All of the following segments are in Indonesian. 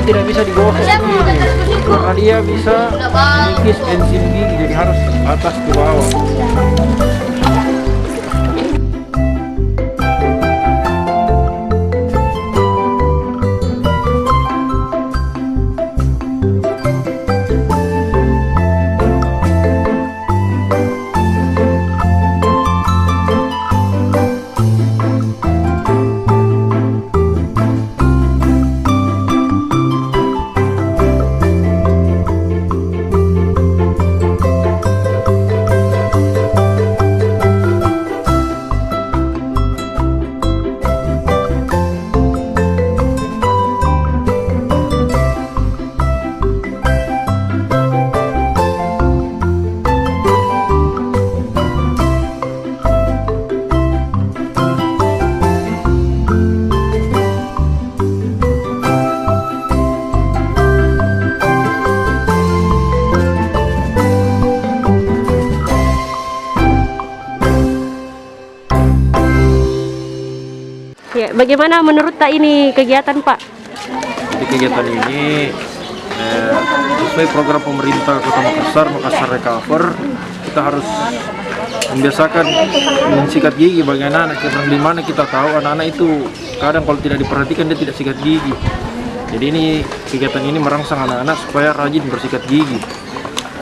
tidak bisa digosok begini, karena dia bisa mengikis enzim gigi, jadi harus atas ke bawah. Ya, bagaimana menurut Tak ini kegiatan Pak? Jadi kegiatan ini sesuai program pemerintah Kota Makassar Recover, kita harus membiasakan mensikat gigi bagi anak-anak, di mana kita tahu anak-anak itu kadang kalau tidak diperhatikan dia tidak sikat gigi. Jadi ini kegiatan ini merangsang anak-anak supaya rajin bersikat gigi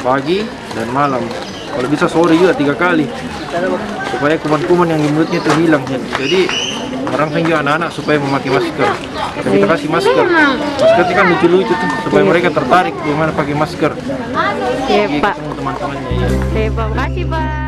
pagi dan malam. Kalau bisa sore juga 3 kali supaya kuman-kuman yang di mulutnya itu hilang. Jadi merangsang juga anak-anak supaya memakai masker. Dan kita kasih masker. Masker itu kan lucu-lucu tuh supaya mereka tertarik bagaimana pakai masker. Iya, Pak. Teman-temannya ya. Terima kasih, Pak.